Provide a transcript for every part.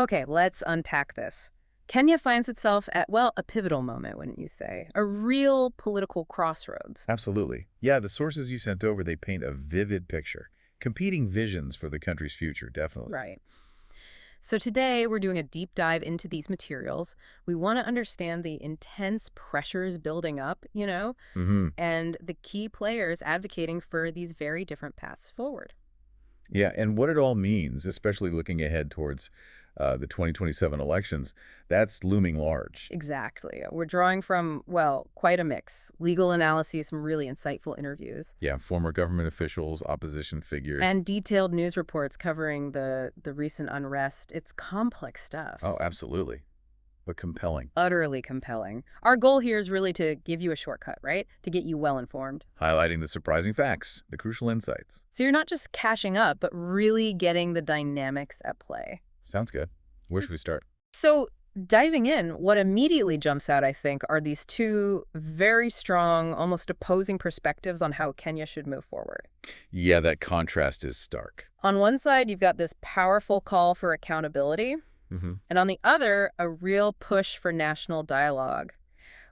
Okay, let's unpack this. Kenya finds itself at, well, a pivotal moment, wouldn't you say? A real political crossroads. Absolutely. Yeah, the sources you sent over, they paint a vivid picture. Competing visions for the country's future, definitely. Right. So today we're doing a deep dive into these materials. We want to understand the intense pressures building up, Mm-hmm. and the key players advocating for these very different paths forward. Yeah, and what it all means, especially looking ahead towards the 2027 elections, that's looming large. Exactly. We're drawing from, well, quite a mix. Legal analyses, some really insightful interviews, Yeah, former government officials, opposition figures. and detailed news reports covering the recent unrest. It's complex stuff. Oh, absolutely. But compelling. Utterly compelling. Our goal here is really to give you a shortcut, right? To get you well informed. Highlighting the surprising facts, the crucial insights. So you're not just cashing up, but really getting the dynamics at play. Sounds good. Where should we start? So diving in, what immediately jumps out, I think, are these two very strong, almost opposing perspectives on how Kenya should move forward. Yeah, that contrast is stark. On one side, you've got this powerful call for accountability, Mm-hmm. and on the other, a real push for national dialogue.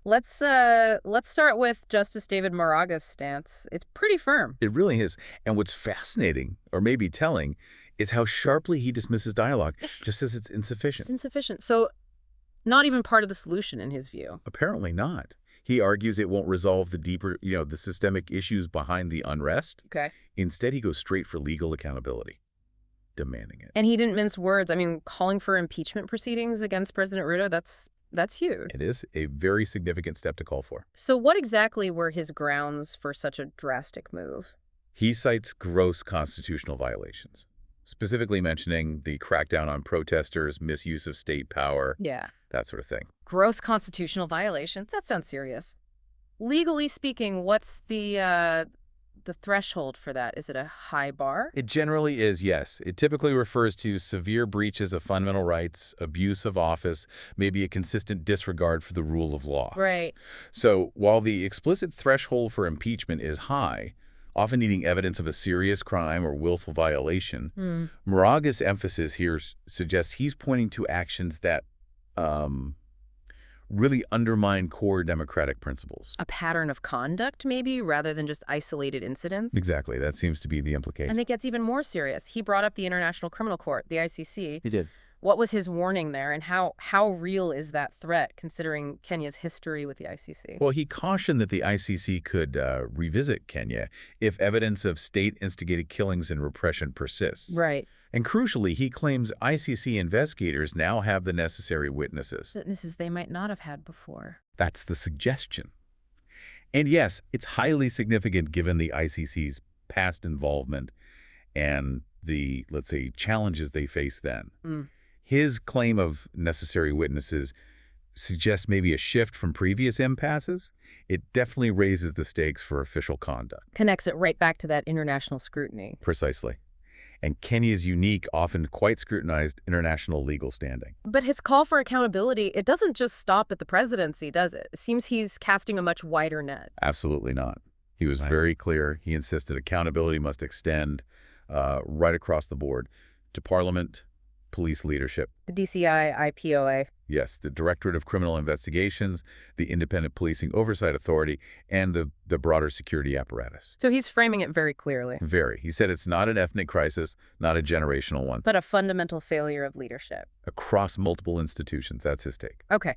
Let's start with Justice David Maraga's stance. It's pretty firm. It really is. And what's fascinating, or maybe telling, is how sharply he dismisses dialogue, just as it's It's insufficient. insufficient. So not even part of the solution in his view. Apparently not. He argues it won't resolve the deeper, the systemic issues behind the unrest. Okay. Instead, he goes straight for legal accountability, demanding it. And he didn't mince words. I mean, calling for impeachment proceedings against President Ruto, that's huge. It is a very significant step to call for. So what exactly were his grounds for such a drastic move? He cites gross constitutional violations, specifically mentioning the crackdown on protesters, misuse of state power, Yeah. that sort of thing. Gross constitutional violations. That sounds serious. Legally speaking, what's the threshold for that? Is it a high bar? It generally is, yes. It typically refers to severe breaches of fundamental rights, abuse of office, maybe a consistent disregard for the rule of law. Right. So while the explicit threshold for impeachment is high, often needing evidence of a serious crime or willful violation, Moraga's emphasis here suggests he's pointing to actions that really undermine core democratic principles. A pattern of conduct, maybe, rather than just isolated incidents? Exactly. That seems to be the implication. And it gets even more serious. He brought up the International Criminal Court, the ICC. He did. What was his warning there, and how real is that threat, considering Kenya's history with the ICC? Well, he cautioned that the ICC could revisit Kenya if evidence of state-instigated killings and repression persists. Right. And crucially, he claims ICC investigators now have the necessary witnesses. Witnesses they might not have had before. That's the suggestion. And yes, it's highly significant given the ICC's past involvement and the, let's say, challenges they faced then. His claim of necessary witnesses suggests maybe a shift from previous impasses. It definitely raises the stakes for official conduct. Connects it right back to that international scrutiny. Precisely. And Kenya's unique, often quite scrutinized international legal standing. But his call for accountability, it doesn't just stop at the presidency, does it? It seems he's casting a much wider net. Absolutely not. He was very clear. He insisted accountability must extend right across the board to Parliament, police leadership. The DCI, IPOA. Yes, the Directorate of Criminal Investigations, the Independent Policing Oversight Authority, and the broader security apparatus. So he's framing it very clearly. Very. He said it's not an ethnic crisis, not a generational one. But a fundamental failure of leadership. Across multiple institutions, that's his take. Okay.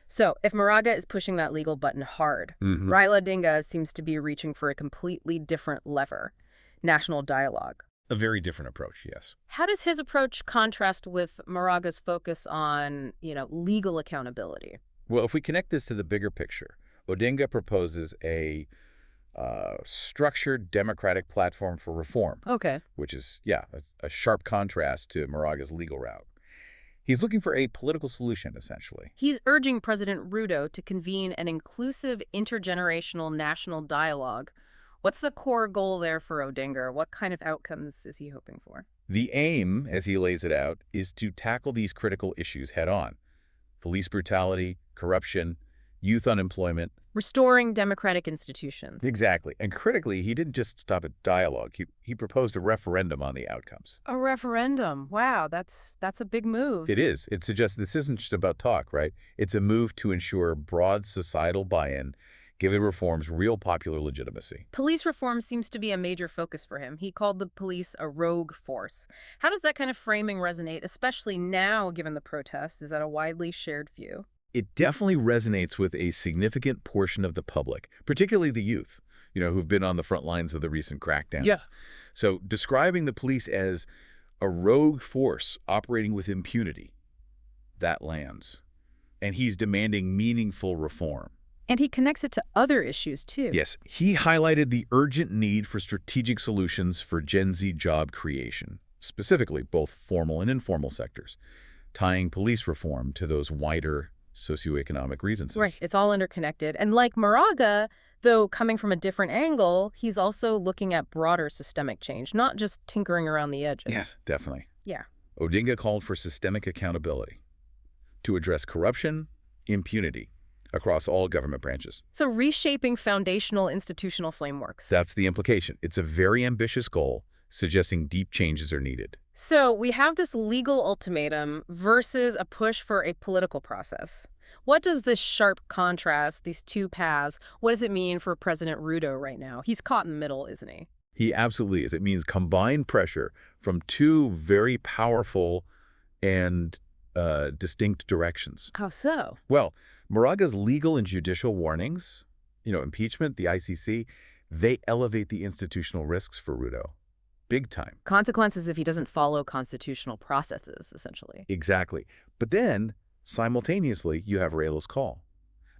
So if Moraga is pushing that legal button hard, Raila Odinga seems to be reaching for a completely different lever, national dialogue. A very different approach, yes. How does his approach contrast with Moraga's focus on, legal accountability? Well, if we connect this to the bigger picture, Odinga proposes a structured democratic platform for reform. Okay. Which is, a sharp contrast to Moraga's legal route. He's looking for a political solution, essentially. He's urging President Ruto to convene an inclusive intergenerational national dialogue. What's the core goal there for Odinga? What kind of outcomes is he hoping for? The aim, as he lays it out, is to tackle these critical issues head-on. Police brutality, corruption, youth unemployment. Restoring democratic institutions. Exactly. And critically, he didn't just stop at dialogue. He proposed a referendum on the outcomes. A referendum. Wow, that's a big move. It is. It suggests this isn't just about talk, right? It's a move to ensure broad societal buy-in, giving reforms real popular legitimacy. Police reform seems to be a major focus for him. He called the police a rogue force. How does that kind of framing resonate, especially now given the protests? Is that a widely shared view? It definitely resonates with a significant portion of the public, particularly the youth, who've been on the front lines of the recent crackdowns. Yeah. So describing the police as a rogue force operating with impunity, that lands. And he's demanding meaningful reform. And he connects it to other issues, too. Yes, he highlighted the urgent need for strategic solutions for Gen Z job creation, specifically both formal and informal sectors, tying police reform to those wider socioeconomic reasons. Right, it's all interconnected. And like Moraga, though coming from a different angle, he's also looking at broader systemic change, not just tinkering around the edges. Yes, definitely. Yeah. Odinga called for systemic accountability to address corruption, impunity across all government branches. So reshaping foundational institutional frameworks. That's the implication. It's a very ambitious goal, suggesting deep changes are needed. So we have this legal ultimatum versus a push for a political process. What does this sharp contrast, these two paths, what does it mean for President Ruto right now? He's caught in the middle, isn't he? He absolutely is. It means combined pressure from two very powerful and distinct directions. How so? Well, Moraga's legal and judicial warnings, impeachment, the ICC, they elevate the institutional risks for Ruto. Big time. Consequences if he doesn't follow constitutional processes, essentially. Exactly. But then, simultaneously, you have Raila's call.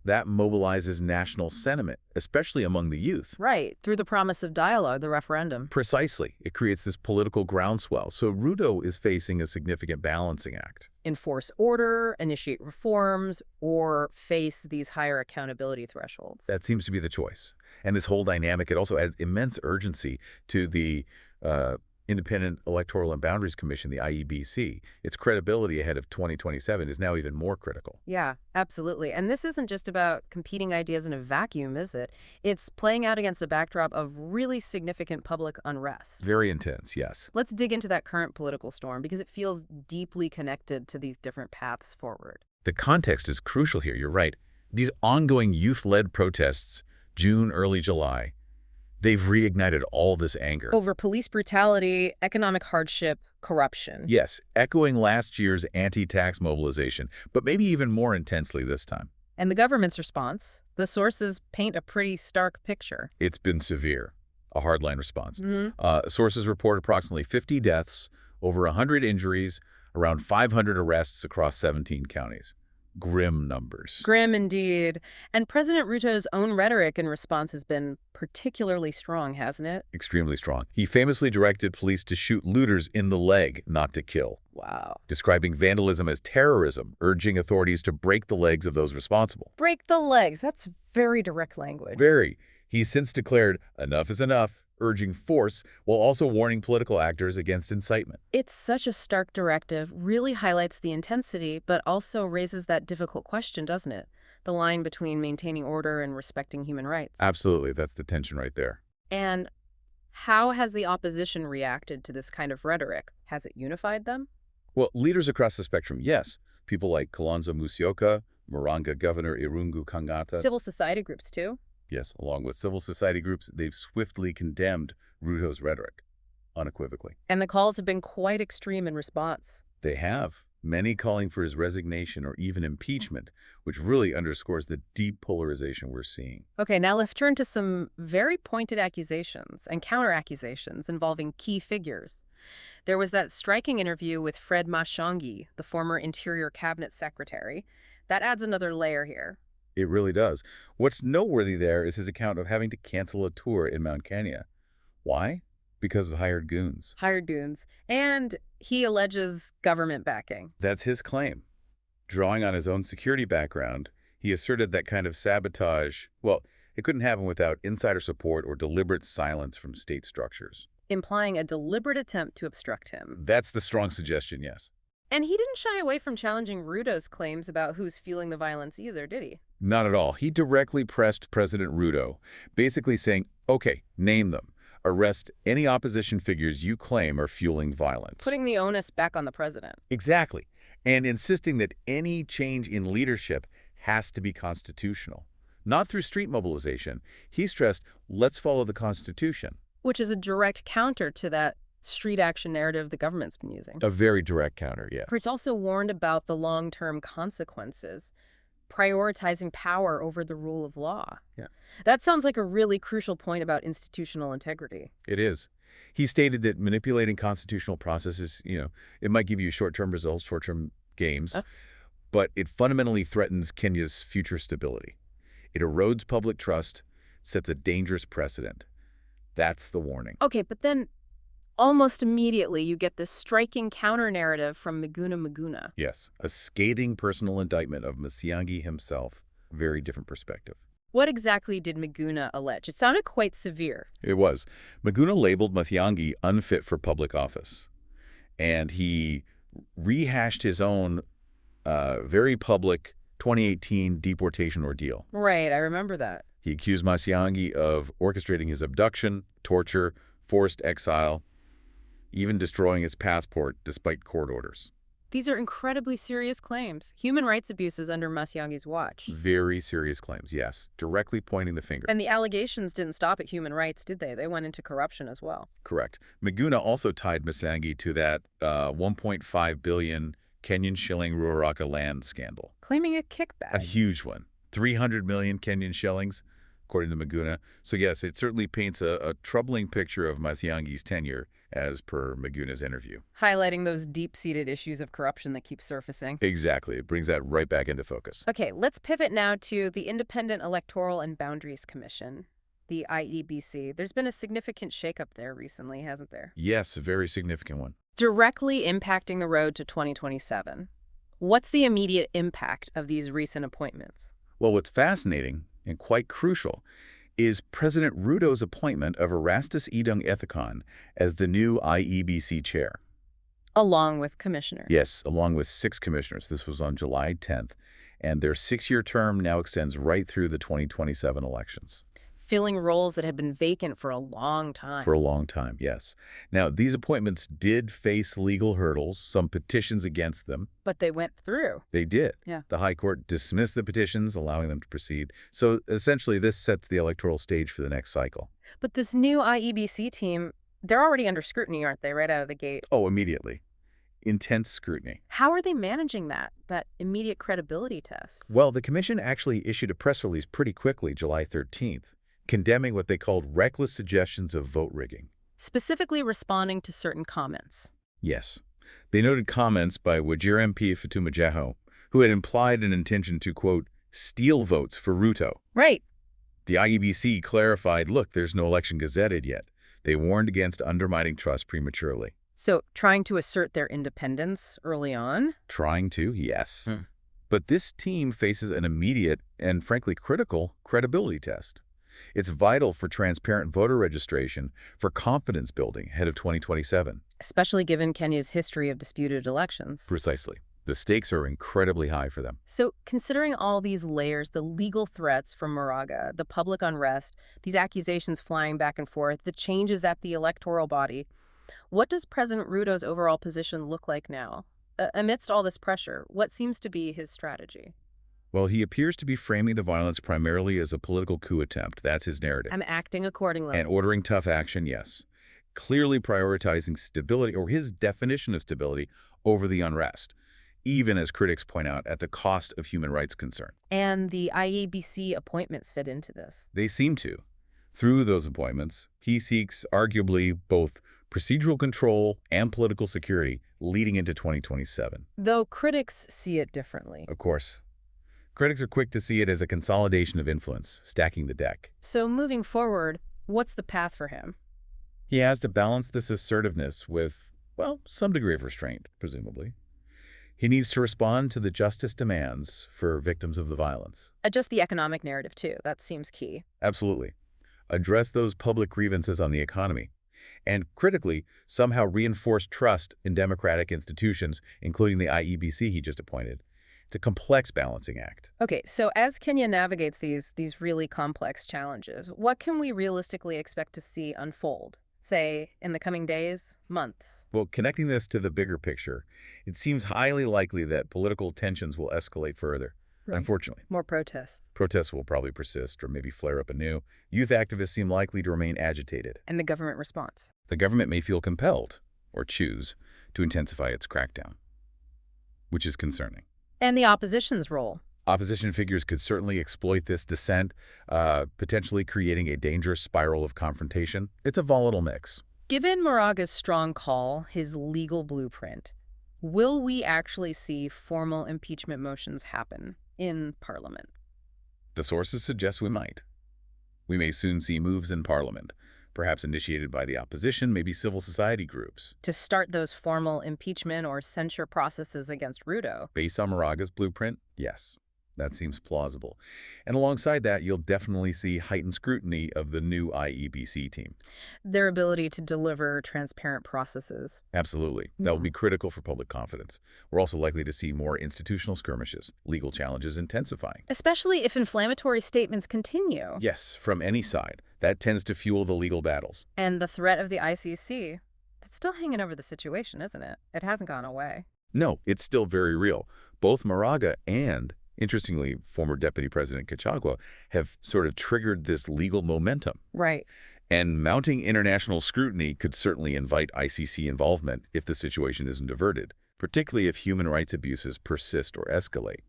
That mobilizes national sentiment, especially among the youth. Right, through the promise of dialogue, the referendum. Precisely. It creates this political groundswell. So Ruto is facing a significant balancing act. Enforce order, initiate reforms, or face these higher accountability thresholds. That seems to be the choice. And this whole dynamic, it also adds immense urgency to the Independent Electoral and Boundaries Commission, the IEBC. Its credibility ahead of 2027 is now even more critical. Yeah, absolutely. And this isn't just about competing ideas in a vacuum, is it? It's playing out against a backdrop of really significant public unrest. Very intense, yes. Let's dig into that current political storm because it feels deeply connected to these different paths forward. The context is crucial here, you're right. These ongoing youth-led protests, June, early July, they've reignited all this anger. Over police brutality, economic hardship, corruption. Yes, echoing last year's anti-tax mobilization, but maybe even more intensely this time. And the government's response? The sources paint a pretty stark picture. It's been severe, a hardline response. Sources report approximately 50 deaths, over 100 injuries, around 500 arrests across 17 counties. Grim numbers. Grim indeed. And President Ruto's own rhetoric in response has been particularly strong, hasn't it? Extremely strong. He famously directed police to shoot looters in the leg, not to kill. Wow. Describing vandalism as terrorism, urging authorities to break the legs of those responsible. Break the legs. That's very direct language. Very. He's since declared enough is enough, urging force while also warning political actors against incitement. It's such a stark directive, really highlights the intensity, but also raises that difficult question, doesn't it? The line between maintaining order and respecting human rights. Absolutely. That's the tension right there. And how has the opposition reacted to this kind of rhetoric? Has it unified them? Well, leaders across the spectrum, yes. People like Kalonzo Musyoka, Moraga Governor Irungu Kangata. Civil society groups, too? Yes, along with civil society groups, they've swiftly condemned Ruto's rhetoric, unequivocally. And the calls have been quite extreme in response. They have, many calling for his resignation or even impeachment, which really underscores the deep polarization we're seeing. Okay, now let's turn to some very pointed accusations and counter-accusations involving key figures. There was that striking interview with Fred Matiang'i, the former Interior Cabinet Secretary. That adds another layer here. It really does. What's noteworthy there is his account of having to cancel a tour in Mount Kenya. Why? Because of hired goons. Hired goons. And he alleges government backing. That's his claim. Drawing on his own security background, he asserted that kind of sabotage, well, it couldn't happen without insider support or deliberate silence from state structures. Implying a deliberate attempt to obstruct him. That's the strong suggestion, yes. And he didn't shy away from challenging Ruto's claims about who's fueling the violence either, did he? Not at all. He directly pressed President Ruto, basically saying, okay, name them. Arrest any opposition figures you claim are fueling violence. Putting the onus back on the president. Exactly. And insisting that any change in leadership has to be constitutional. Not through street mobilization. He stressed, let's follow the Constitution. Which is a direct counter to that street action narrative the government's been using. A very direct counter, yes. It's also warned about the long-term consequences, prioritizing power over the rule of law. Yeah. That sounds like a really crucial point about institutional integrity. It is. He stated that manipulating constitutional processes, it might give you short-term results, short-term gains, but it fundamentally threatens Kenya's future stability. It erodes public trust, sets a dangerous precedent. That's the warning. Okay, but then almost immediately you get this striking counter-narrative from Miguna Miguna. Yes, a scathing personal indictment of Matiang'i himself. Very different perspective. What exactly did Miguna allege? It sounded quite severe. It was. Miguna labeled Matiang'i unfit for public office. And he rehashed his own very public 2018 deportation ordeal. Right, I remember that. He accused Matiang'i of orchestrating his abduction, torture, forced exile, even destroying his passport despite court orders. These are incredibly serious claims. Human rights abuses under Matiang'i's watch. Very serious claims, yes. Directly pointing the finger. And the allegations didn't stop at human rights, did they? They went into corruption as well. Correct. Miguna also tied Matiang'i to that 1.5 billion Kenyan shilling Moraga land scandal. Claiming a kickback. A huge one. 300 million Kenyan shillings, according to Miguna. So yes, it certainly paints a troubling picture of Matiang'i's tenure, as per Miguna's interview. Highlighting those deep-seated issues of corruption that keep surfacing. Exactly. It brings that right back into focus. Okay, let's pivot now to the Independent Electoral and Boundaries Commission, the IEBC. There's been a significant shakeup there recently, hasn't there? Yes, a very significant one. Directly impacting the road to 2027. What's the immediate impact of these recent appointments? Well, what's fascinating and quite crucial is President Ruto's appointment of Erastus Edung Ethicon as the new IEBC chair. Along with commissioners. Yes, along with 6 commissioners. This was on July 10th. And their 6-year term now extends right through the 2027 elections. Filling roles that had been vacant for a long time. For a long time, yes. Now, these appointments did face legal hurdles, some petitions against them. But they went through. They did. Yeah. The High Court dismissed the petitions, allowing them to proceed. So essentially, this sets the electoral stage for the next cycle. But this new IEBC team, they're already under scrutiny, aren't they, right out of the gate? Oh, immediately. Intense scrutiny. How are they managing that immediate credibility test? Well, the commission actually issued a press release pretty quickly, July 13th, condemning what they called reckless suggestions of vote rigging. Specifically responding to certain comments. Yes. They noted comments by Wajir MP Fatuma Jaho, who had implied an intention to, quote, steal votes for Ruto. Right. The IEBC clarified, look, there's no election gazetted yet. They warned against undermining trust prematurely. So, trying to assert their independence early on? Trying to, yes. But this team faces an immediate and, frankly, critical credibility test. It's vital for transparent voter registration, for confidence building ahead of 2027. Especially given Kenya's history of disputed elections. Precisely. The stakes are incredibly high for them. So, considering all these layers, the legal threats from Moraga, the public unrest, these accusations flying back and forth, the changes at the electoral body, what does President Ruto's overall position look like now? Amidst all this pressure, what seems to be his strategy? Well, he appears to be framing the violence primarily as a political coup attempt. That's his narrative. I'm acting accordingly. And ordering tough action, yes. Clearly prioritizing stability, or his definition of stability, over the unrest, even as critics point out, at the cost of human rights concern. And the IEBC appointments fit into this. They seem to. Through those appointments, he seeks arguably both procedural control and political security leading into 2027. Though critics see it differently. Of course. Critics are quick to see it as a consolidation of influence, stacking the deck. So moving forward, what's the path for him? He has to balance this assertiveness with, well, some degree of restraint, presumably. He needs to respond to the justice demands for victims of the violence. Adjust the economic narrative, too. That seems key. Absolutely. Address those public grievances on the economy. and critically, somehow reinforce trust in democratic institutions, including the IEBC he just appointed. It's a complex balancing act. Okay, so as Kenya navigates these really complex challenges, what can we realistically expect to see unfold, say, in the coming days, months? Well, connecting this to the bigger picture, it seems highly likely that political tensions will escalate further. Right. Unfortunately, More protests. protests will probably persist or maybe flare up anew. Youth activists seem likely to remain agitated. And the government response. The government may feel compelled, or choose, to intensify its crackdown, which is concerning. And the opposition's role. Opposition figures could certainly exploit this dissent, potentially creating a dangerous spiral of confrontation. It's a volatile mix. Given Moraga's strong call, his legal blueprint, will we actually see formal impeachment motions happen in Parliament? The sources suggest we might. We may soon see moves in Parliament, perhaps initiated by the opposition, maybe civil society groups. To start those formal impeachment or censure processes against Ruto. Based on Moraga's blueprint, yes. That seems plausible. And alongside that, you'll definitely see heightened scrutiny of the new IEBC team. Their ability to deliver transparent processes. Absolutely. That will be critical for public confidence. We're also likely to see more institutional skirmishes, legal challenges intensifying. Especially if inflammatory statements continue. Yes, from any side. That tends to fuel the legal battles. And the threat of the ICC, that's still hanging over the situation, isn't it? It hasn't gone away. No, it's still very real. Both Moraga and, interestingly, former Deputy President Gachagua have sort of triggered this legal momentum. Right. And mounting international scrutiny could certainly invite ICC involvement if the situation isn't diverted, particularly if human rights abuses persist or escalate.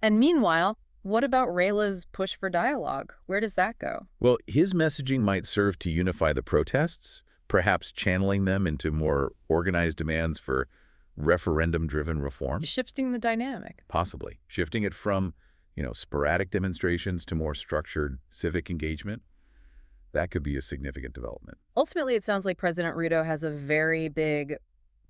And meanwhile, what about Raila's push for dialogue? Where does that go? Well, his messaging might serve to unify the protests, perhaps channeling them into more organized demands for referendum-driven reform. Shifting the dynamic. Possibly. Shifting it from, sporadic demonstrations to more structured civic engagement. That could be a significant development. Ultimately, it sounds like President Ruto has a very big,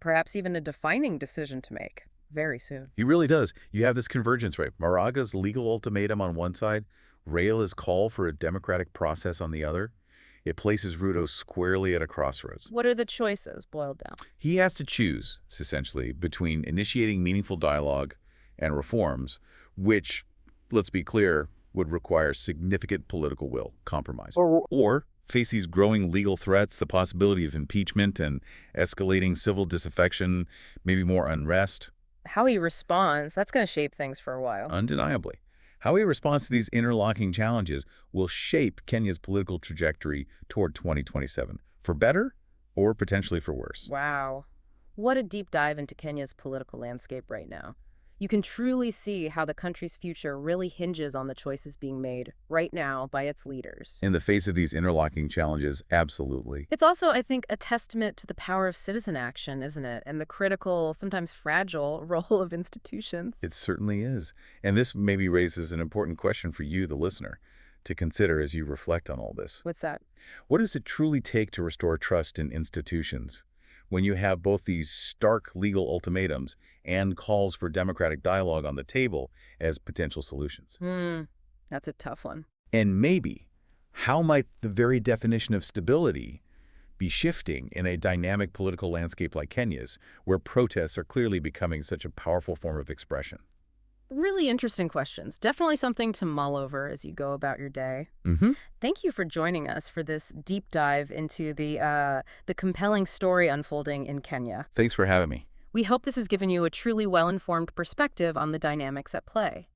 perhaps even a defining decision to make very soon. He really does. You have this convergence, right? Moraga's legal ultimatum on one side, Raila's call for a democratic process on the other. It places Ruto squarely at a crossroads. What are the choices, boiled down? He has to choose, essentially, between initiating meaningful dialogue and reforms, which, let's be clear, would require significant political will, compromise. Or face these growing legal threats, the possibility of impeachment and escalating civil disaffection, maybe more unrest. How he responds, that's going to shape things for a while. Undeniably. How he responds to these interlocking challenges will shape Kenya's political trajectory toward 2027, for better or potentially for worse. Wow. What a deep dive into Kenya's political landscape right now. You can truly see how the country's future really hinges on the choices being made right now by its leaders. In the face of these interlocking challenges, absolutely. It's also, I think, a testament to the power of citizen action, isn't it? And the critical, sometimes fragile, role of institutions. It certainly is. And this maybe raises an important question for you, the listener, to consider as you reflect on all this. What's that? What does it truly take to restore trust in institutions when you have both these stark legal ultimatums and calls for democratic dialogue on the table as potential solutions? That's a tough one. And maybe, how might the very definition of stability be shifting in a dynamic political landscape like Kenya's, where protests are clearly becoming such a powerful form of expression? Really interesting questions. Definitely something to mull over as you go about your day. Thank you for joining us for this deep dive into the compelling story unfolding in Kenya. Thanks for having me. We hope this has given you a truly well-informed perspective on the dynamics at play.